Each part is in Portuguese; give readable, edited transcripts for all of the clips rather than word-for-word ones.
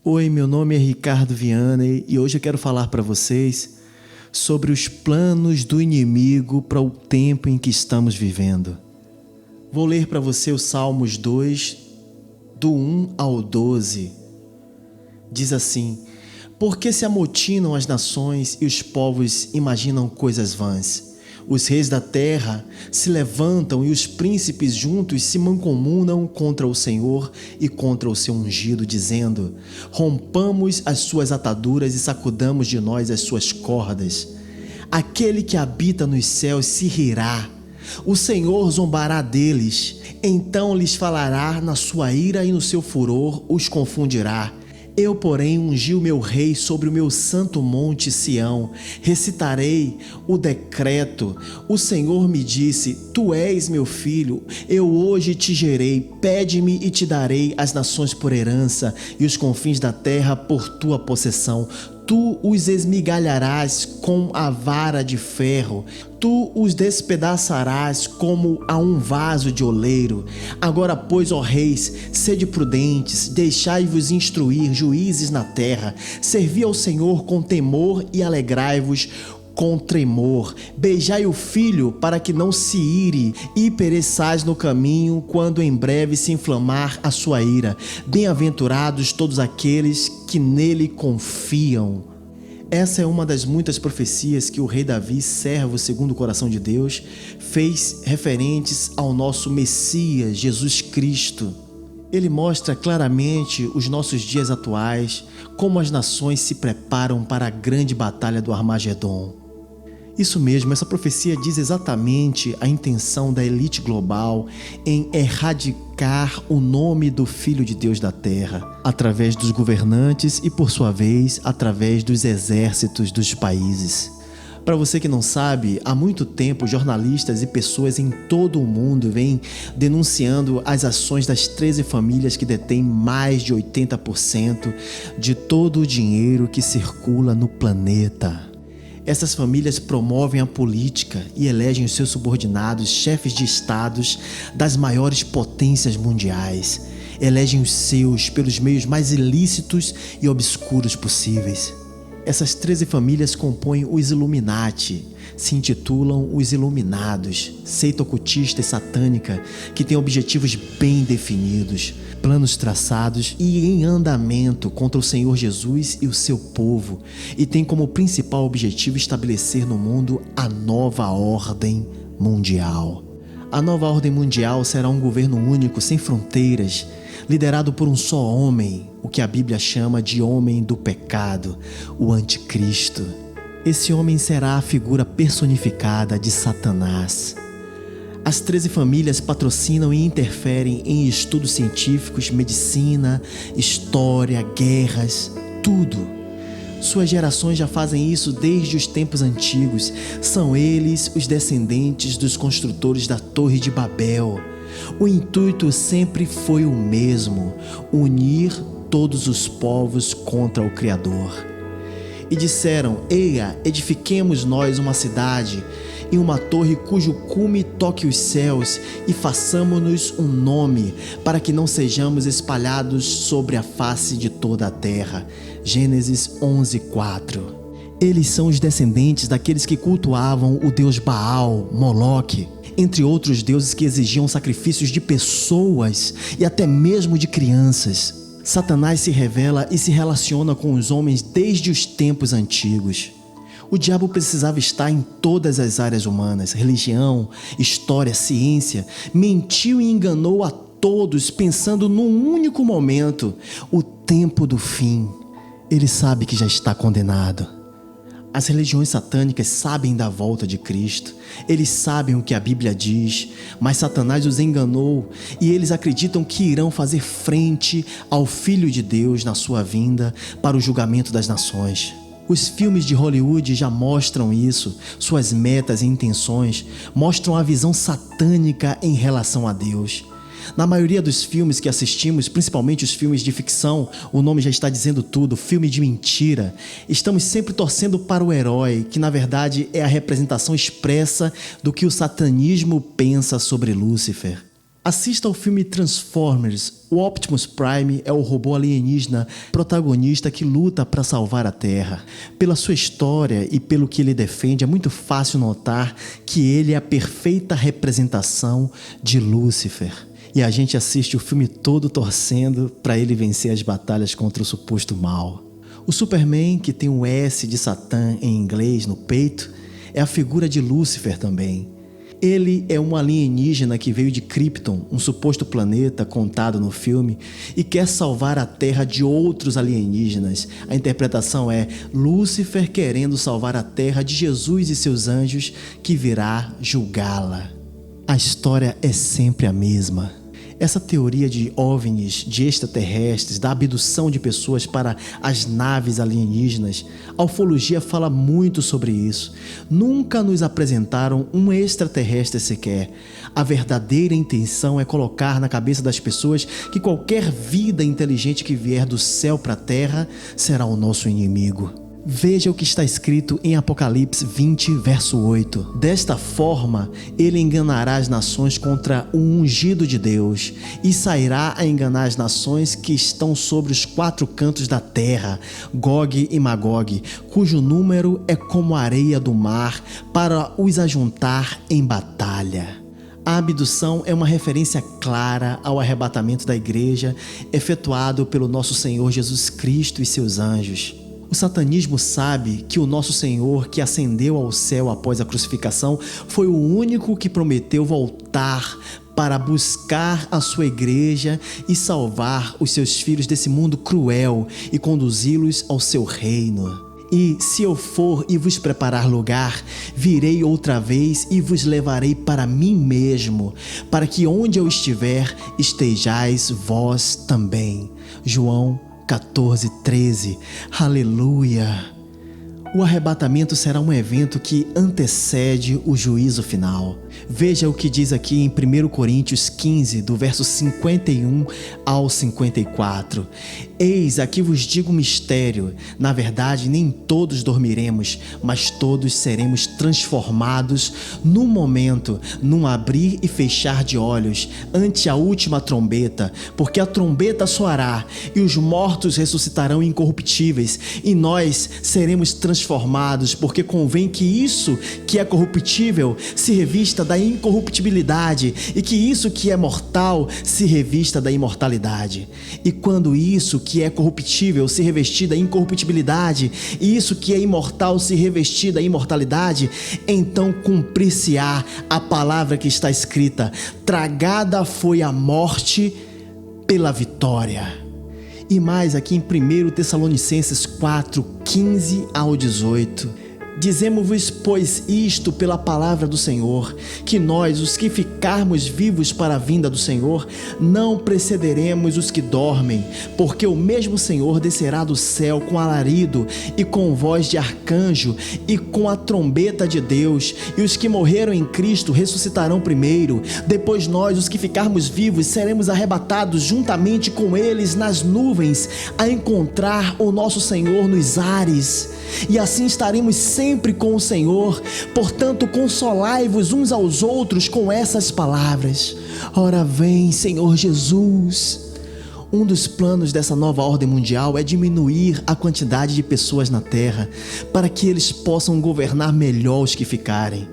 Oi, meu nome é Ricardo Vianney e hoje eu quero falar para vocês sobre os planos do inimigo para o tempo em que estamos vivendo. Vou ler para você os Salmos 2, do 1 ao 12. Diz assim: Porque se amotinam as nações e os povos imaginam coisas vãs? Os reis da terra se levantam e os príncipes juntos se mancomunam contra o Senhor e contra o seu ungido, dizendo: Rompamos as suas ataduras e sacudamos de nós as suas cordas. Aquele que habita nos céus se rirá. O Senhor zombará deles. Então lhes falará na sua ira e no seu furor os confundirá. Eu, porém, ungi o meu rei sobre o meu santo monte Sião. Recitarei o decreto. O Senhor me disse: Tu és meu filho, eu hoje te gerei. Pede-me e te darei as nações por herança e os confins da terra por tua possessão. Tu os esmigalharás com a vara de ferro, tu os despedaçarás como a um vaso de oleiro. Agora, pois, ó reis, sede prudentes, deixai-vos instruir, juízes na terra. Servi ao Senhor com temor e alegrai-vos com tremor. Beijai o filho para que não se ire e pereçais no caminho quando em breve se inflamar a sua ira. Bem-aventurados todos aqueles que nele confiam. Essa é uma das muitas profecias que o rei Davi, servo segundo o coração de Deus, fez referentes ao nosso Messias, Jesus Cristo. Ele mostra claramente os nossos dias atuais, como as nações se preparam para a grande batalha do Armagedon. Isso mesmo, essa profecia diz exatamente a intenção da elite global em erradicar o nome do Filho de Deus da Terra, através dos governantes e, por sua vez, através dos exércitos dos países. Para você que não sabe, há muito tempo jornalistas e pessoas em todo o mundo vêm denunciando as ações das 13 famílias que detêm mais de 80% de todo o dinheiro que circula no planeta. Essas famílias promovem a política e elegem os seus subordinados chefes de estados das maiores potências mundiais. Elegem os seus pelos meios mais ilícitos e obscuros possíveis. Essas 13 famílias compõem os Illuminati, se intitulam os Iluminados, seita ocultista e satânica que tem objetivos bem definidos, planos traçados e em andamento contra o Senhor Jesus e o seu povo, e tem como principal objetivo estabelecer no mundo a nova ordem mundial. A nova ordem mundial será um governo único, sem fronteiras, liderado por um só homem, o que a Bíblia chama de homem do pecado, o anticristo. Esse homem será a figura personificada de Satanás. As 13 famílias patrocinam e interferem em estudos científicos, medicina, história, guerras, tudo. Suas gerações já fazem isso desde os tempos antigos. São eles os descendentes dos construtores da Torre de Babel. O intuito sempre foi o mesmo: unir todos os povos contra o Criador. E disseram: Eia, edifiquemos nós uma cidade e uma torre cujo cume toque os céus, e façamo-nos um nome, para que não sejamos espalhados sobre a face de toda a terra. Gênesis 11:4. Eles são os descendentes daqueles que cultuavam o deus Baal, Moloque, entre outros deuses que exigiam sacrifícios de pessoas e até mesmo de crianças. Satanás se revela e se relaciona com os homens desde os tempos antigos. O diabo precisava estar em todas as áreas humanas: religião, história, ciência. Mentiu e enganou a todos pensando num único momento: o tempo do fim. Ele sabe que já está condenado. As religiões satânicas sabem da volta de Cristo. Eles sabem o que a Bíblia diz, mas Satanás os enganou e eles acreditam que irão fazer frente ao Filho de Deus na sua vinda para o julgamento das nações. Os filmes de Hollywood já mostram isso. Suas metas e intenções mostram a visão satânica em relação a Deus. Na maioria dos filmes que assistimos, principalmente os filmes de ficção, o nome já está dizendo tudo, filme de mentira, estamos sempre torcendo para o herói, que na verdade é a representação expressa do que o satanismo pensa sobre Lúcifer. Assista ao filme Transformers. O Optimus Prime é o robô alienígena protagonista que luta para salvar a Terra. Pela sua história e pelo que ele defende, é muito fácil notar que ele é a perfeita representação de Lúcifer. E a gente assiste o filme todo torcendo para ele vencer as batalhas contra o suposto mal. O Superman, que tem o S de Satã em inglês no peito, é a figura de Lúcifer também. Ele é um alienígena que veio de Krypton, um suposto planeta contado no filme, e quer salvar a Terra de outros alienígenas. A interpretação é Lúcifer querendo salvar a Terra de Jesus e seus anjos, que virá julgá-la. A história é sempre a mesma. Essa teoria de OVNIs, de extraterrestres, da abdução de pessoas para as naves alienígenas, a ufologia fala muito sobre isso. Nunca nos apresentaram um extraterrestre sequer. A verdadeira intenção é colocar na cabeça das pessoas que qualquer vida inteligente que vier do céu para a terra será o nosso inimigo. Veja o que está escrito em Apocalipse 20, verso 8. Desta forma, ele enganará as nações contra o ungido de Deus e sairá a enganar as nações que estão sobre os 4 cantos da terra, Gog e Magog, cujo número é como a areia do mar, para os ajuntar em batalha. A abdução é uma referência clara ao arrebatamento da igreja efetuado pelo nosso Senhor Jesus Cristo e seus anjos. O satanismo sabe que o nosso Senhor, que ascendeu ao céu após a crucificação, foi o único que prometeu voltar para buscar a sua igreja e salvar os seus filhos desse mundo cruel e conduzi-los ao seu reino. E se eu for e vos preparar lugar, virei outra vez e vos levarei para mim mesmo, para que onde eu estiver, estejais vós também. João 14:13. Aleluia! O arrebatamento será um evento que antecede o juízo final. Veja o que diz aqui em 1 Coríntios 15, do verso 51 ao 54. Eis, aqui vos digo um mistério. Na verdade, nem todos dormiremos, mas todos seremos transformados num momento, num abrir e fechar de olhos, ante a última trombeta, porque a trombeta soará e os mortos ressuscitarão incorruptíveis, e nós seremos transformados, porque convém que isso que é corruptível se revista da incorruptibilidade e que isso que é mortal se revista da imortalidade. E quando isso que é corruptível se revestir da incorruptibilidade e isso que é imortal se revestir da imortalidade, então cumprir-se-á a palavra que está escrita: tragada foi a morte pela vitória. E mais aqui em 1 Tessalonicenses 4, 15 ao 18. Dizemos-vos, pois, isto pela palavra do Senhor, que nós, os que ficarmos vivos para a vinda do Senhor, não precederemos os que dormem, porque o mesmo Senhor descerá do céu com alarido e com voz de arcanjo e com a trombeta de Deus, e os que morreram em Cristo ressuscitarão primeiro. Depois nós, os que ficarmos vivos, seremos arrebatados juntamente com eles nas nuvens, a encontrar o nosso Senhor nos ares, e assim estaremos sempre com o Senhor. Portanto, consolai-vos uns aos outros com essas palavras. Ora vem, Senhor Jesus. Um dos planos dessa nova ordem mundial é diminuir a quantidade de pessoas na Terra, para que eles possam governar melhor os que ficarem,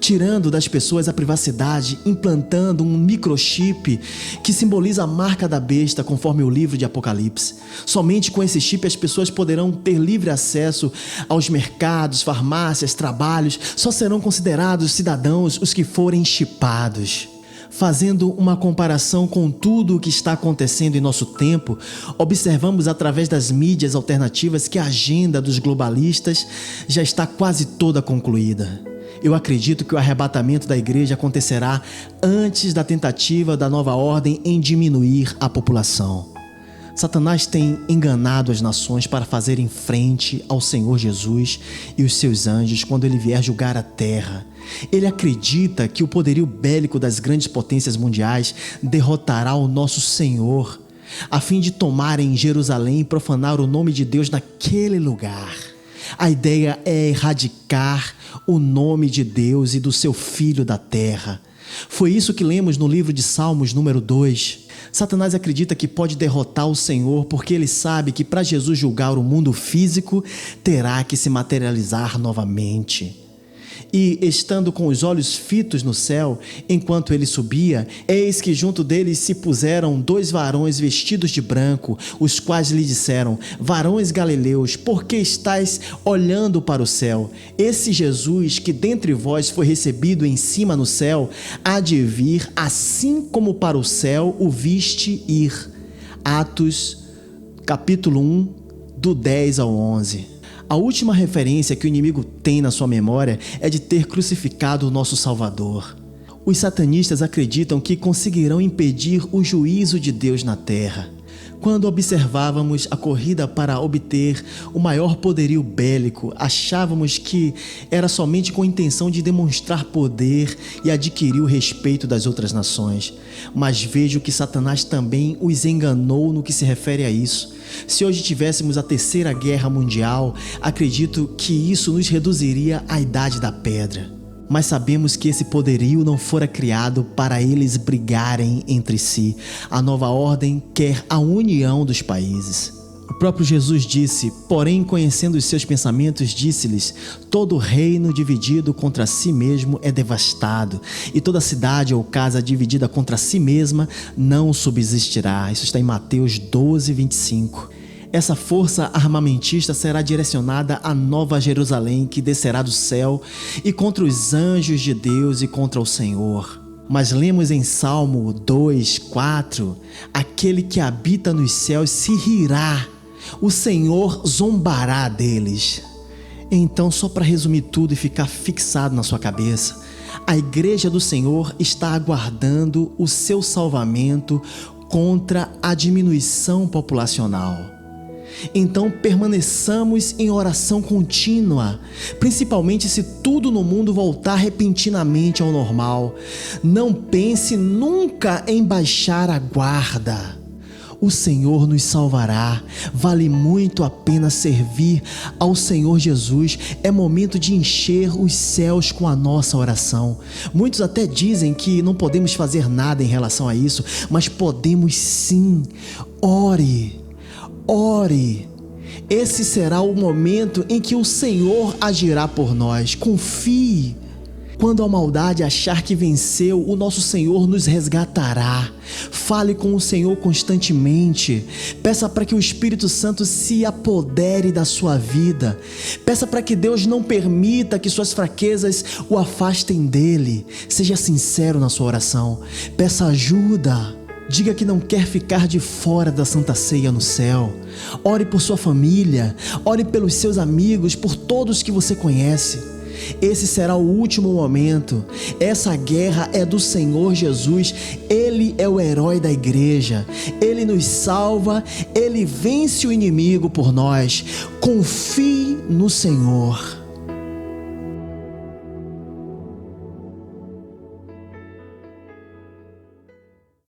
tirando das pessoas a privacidade, implantando um microchip que simboliza a marca da besta, conforme o livro de Apocalipse. Somente com esse chip as pessoas poderão ter livre acesso aos mercados, farmácias, trabalhos. Só serão considerados cidadãos os que forem chipados. Fazendo uma comparação com tudo o que está acontecendo em nosso tempo, observamos através das mídias alternativas que a agenda dos globalistas já está quase toda concluída. Eu acredito que o arrebatamento da igreja acontecerá antes da tentativa da nova ordem em diminuir a população. Satanás tem enganado as nações para fazerem frente ao Senhor Jesus e os seus anjos quando ele vier julgar a terra. Ele acredita que o poderio bélico das grandes potências mundiais derrotará o nosso Senhor, a fim de tomarem Jerusalém e profanar o nome de Deus naquele lugar. A ideia é erradicar o nome de Deus e do seu Filho da terra. Foi isso que lemos no livro de Salmos, número 2. Satanás acredita que pode derrotar o Senhor porque ele sabe que para Jesus julgar o mundo físico, terá que se materializar novamente. E, estando com os olhos fitos no céu, enquanto ele subia, eis que junto deles se puseram 2 varões vestidos de branco, os quais lhe disseram: varões galileus, por que estáis olhando para o céu? Esse Jesus que dentre vós foi recebido em cima no céu, há de vir, assim como para o céu o viste ir. Atos, capítulo 1, do 10 ao 11. A última referência que o inimigo tem na sua memória é de ter crucificado o nosso Salvador. Os satanistas acreditam que conseguirão impedir o juízo de Deus na terra. Quando observávamos a corrida para obter o maior poderio bélico, achávamos que era somente com a intenção de demonstrar poder e adquirir o respeito das outras nações. Mas vejo que Satanás também os enganou no que se refere a isso. Se hoje tivéssemos a Terceira Guerra Mundial, acredito que isso nos reduziria à Idade da Pedra. Mas sabemos que esse poderio não fora criado para eles brigarem entre si. A nova ordem quer a união dos países. O próprio Jesus disse: porém, conhecendo os seus pensamentos, disse-lhes: todo reino dividido contra si mesmo é devastado, e toda cidade ou casa dividida contra si mesma não subsistirá. Isso está em Mateus 12, 25. Essa força armamentista será direcionada à Nova Jerusalém, que descerá do céu, e contra os anjos de Deus e contra o Senhor. Mas lemos em Salmo 2, 4, aquele que habita nos céus se rirá, o Senhor zombará deles. Então, só para resumir tudo e ficar fixado na sua cabeça, a igreja do Senhor está aguardando o seu salvamento contra a diminuição populacional. Então permaneçamos em oração contínua, principalmente se tudo no mundo voltar repentinamente ao normal. Não pense nunca em baixar a guarda. O Senhor nos salvará. Vale muito a pena servir ao Senhor Jesus. É momento de encher os céus com a nossa oração. Muitos até dizem que não podemos fazer nada em relação a isso, mas podemos sim. Ore. Ore, esse será o momento em que o Senhor agirá por nós. Confie. Quando a maldade achar que venceu, o nosso Senhor nos resgatará. Fale com o Senhor constantemente. Peça para que o Espírito Santo se apodere da sua vida. Peça para que Deus não permita que suas fraquezas o afastem dele. Seja sincero na sua oração. Peça ajuda. Diga que não quer ficar de fora da Santa Ceia no céu. Ore por sua família, ore pelos seus amigos, por todos que você conhece. Esse será o último momento. Essa guerra é do Senhor Jesus. Ele é o herói da igreja. Ele nos salva, ele vence o inimigo por nós. Confie no Senhor.